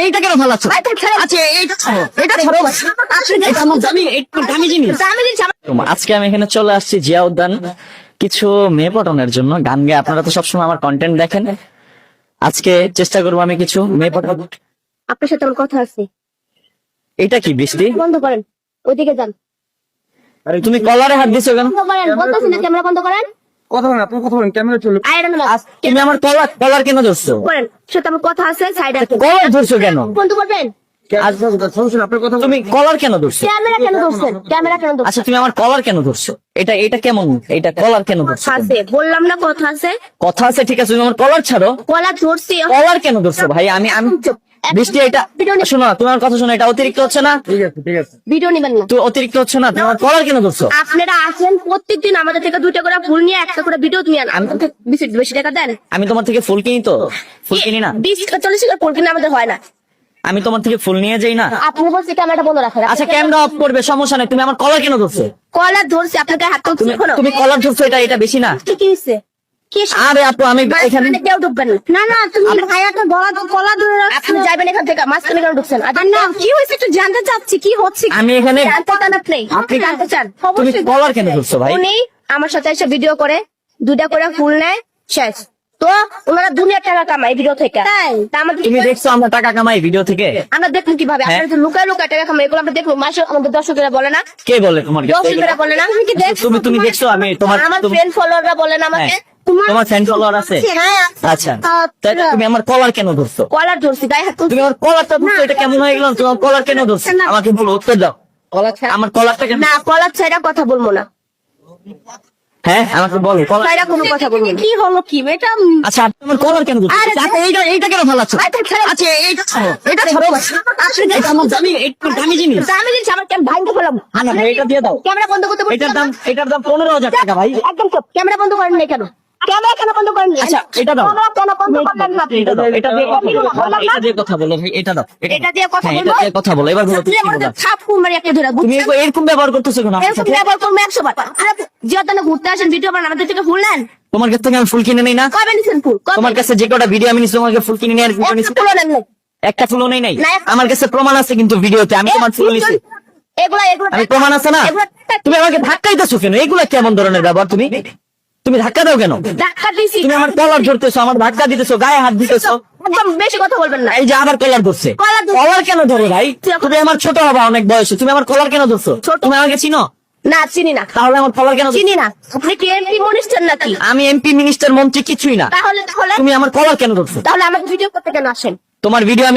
এইটা কেন ফালাচ্ছ? আচ্ছা এইটা ছাড়ো, এটা ছাড়ো। এটা আমার দামি, একটু দামি জিনিস। আজকে আমি এখানে চলে আসছি জিয়া উদ্যান কিছু মেয়ে পটানোর জন্য। গান গেয়ে আপনারা তো সবসময় আমার কন্টেন্ট দেখেন, আজকে চেষ্টা করবো আমি কিছু মেয়ে পটানো। আপনার সাথে আমার কথা আছে। এটা কি বৃষ্টি? বন্ধ করেন, ওইদিকে যান। আরে তুমি কলারে হাত দিছো কেন? বন্ধ করেন, বলতেছি না ক্যামেরা বন্ধ করেন। কথা বলেন, আপনার কথা বলেন, ক্যামেরা চলবে। তুমি আমার কলার কেন ধরছো? করেন, সাথে আমার কথা আছে, সাইডে কলার ধরছো কেন? বন্ধ করবেন। সমস্যা আপনার কথা তুমি কলার কেন ধরছো? ক্যামেরা কেন ধরছেন? ক্যামেরা কেন ধরছেন? আচ্ছা তুমি আমার কলার কেন ধরছো? এটা কেমন? এটা কলার কেন ধরছো? কথা আছে, বললাম না কথা আছে। কথা আছে, ঠিক আছে, তুমি আমার কলার ছাড়ো। কলা ধরছি। কলার কেন ধরছো ভাই? আমি বৃষ্টি, এটা শোনো, তোমার কথা শোনো, এটা অতিরিক্ত হচ্ছে না? ঠিক আছে, ঠিক আছে। ভিডিও নিবেন না। তো অতিরিক্ত হচ্ছে না? তোমার কলার কেন ধরছো? আপনারা আসেন প্রত্যেকদিন আমাদের থেকে 2টা করে ফুল নিয়ে একটা করে ভিডিও নিয়ে আন। আমাকে বেশি বেশি টাকা দেন। আমি তোমার থেকে ফুল কিনি তো? ফুল কিনি না? 20-40 টাকা ফুল কিনে আমাদের হয় না। আমি তোমার থেকে ফুল নিয়ে যাই না? আপনি বলছি ক্যামেরাটা বন্ধ রাখেন। আচ্ছা ক্যামেরা অফ করবে, সমস্যা নেই। তুমি আমার কলার কেন ধরছো? কলা ধরছি, আপনাকে হাত তুলছি তুমি এখনো। তুমি কলার ধরছো, এটা বেশি না? কি হইছে? কি আরে আপু, আমি এখানে কেউ ঢুকবেন না। না তুমি ভাইয়াটা কলা ধরে রাখছেন। আপনি যাবেন এখান থেকে, মাঝখানে কেন ঢুকছেন? আর না কি হয়েছে একটু জানতে চাচ্ছি, কি হচ্ছে? আমি এখানে জানতে চান আপনি? আপনি জানতে চান? তুমি কলার কেন ধরছো ভাই? উনি আমার সাথে এসে ভিডিও করে 2টা করে ফুল নেয়, শেষ। তো ওনারা দুনিয়ার টাকা কামায় ভিডিও থেকে। তাই তা আমাদের তুমি দেখছো আমরা টাকা কামাই ভিডিও থেকে? আমরা দেখুন কিভাবে আপনারা যে লুকায় লুকায় টাকা কামাই, এগুলো আমরা দেখবো। মাসে আমাদের দর্শকেরা বলে না, কে বলে তোমার? দর্শকেরা বলে না। তুমি কি দেখছো? তুমি দেখছো? আমি তোমার আমার ফ্রেন্ড ফলোয়াররা বলে না আমাকে। হ্যাঁ। তোমার ফ্যান ফলোয়ার আছে? হ্যাঁ। আচ্ছা, তাই তুমি আমার কলার কেন ধরছো? কলার ধরছি, গায়ে হাত তুলছি। তুমি আমার কলারটা ধরছো, এটা কেমন হয়ে গেল? তোমার কলার কেন ধরছো? আমাকে বলো, উত্তর দাও। আমার কলারটা কেন? না, কলার ছাইরা কথা বলবো না। হ্যাঁ আমাকে বলো, কলার। ছাইরা কোনো কথা বলবো না। কি হলো কি এটা? আচ্ছা আপনি আমার কলার কেন ধরছো? আরে, আচ্ছা এইটা কেন ফালাচ্ছ? আচ্ছা এইটা ছাড়ো, এটা ছাড়ো। এটা আমার দামি, একটু দামি জিনিস। আমি জিনিস আমার কেন ভাঙতে ফেলাম? না ভাই, এটা দিয়ে দাও। ক্যামেরা বন্ধ করতে বলছি। এটার দাম 15,000 টাকা ভাই। একদম চুপ। ক্যামেরা বন্ধ করেন না কেন? ক্যামেরা কেন বন্ধ করেন না? আচ্ছা এটা দাও। ক্যামেরা কেন বন্ধ করলেন না? এটা দাও, এটা দিয়ে কথা বলো। এটা দিয়ে কথা বলো ভাই, এটা দাও। এটা দিয়ে কথা হ্যাঁ, বলবো? এটা দিয়ে কথা বলো। এবার বলো তুমি কি বলবা? ছাপ ফুল মারি একটা ধরে। তুমি এরকম ব্যবহার করতেছো কেন আমার এরকম সাথে? ব্যবহার করবো 100 বার। আরে জিয়াদানে ঘুরতে আসেন, ভিডিও বানান, আমাদের থেকে ফুল নেন। তোমার কাছ থেকে আমি ফুল কিনে নেই না? কবে নিছেন ফুল? তোমার কাছে যে কটা ভিডিও আমি নিছি, তোমাকে ফুল কিনে নিয়ে আর ভিডিও নিছি? ফুলও নেন না। একটা ফুলও নেই নাই। না। আমার কাছে প্রমাণ আছে কিন্তু ভিডিওতে আমি তোমার ফুল নিছি। এগুলা আমি প্রমাণ আছে না? তুমি আমাকে ধাক্কা দিতেছো কেন? এগুলা কেমন ধরনের ব্যবহার? তুমি ধাক্কা দাও কেন? ধাক্কা দিছি। তুমি আমার কলার ধরতেছো, আমার ধাক্কা দিতেছো, গায়ে হাত দিতেছো। একদম বেশি কথা বলবেন না। এই যে আবার কলার ধরছে। কলার কেন ধরো ভাই? তুমি আমার ছোট হবা অনেক বয়সে, তুমি আমার কলার কেন ধরছো? তুমি আমাকে চিনো? না চিনি না। তাহলে আমার কলার কেন ধরছো? চিনি না। আপনি কি এমপি মিনিস্টার নাকি? আমি এমপি মিনিস্টার মন্ত্রী কিছুই না। তাহলে তুমি আমার কলার কেন ধরছো? তাহলে আমাকে ভিডিও করতে কেন আসেন? তোমার ভিডিও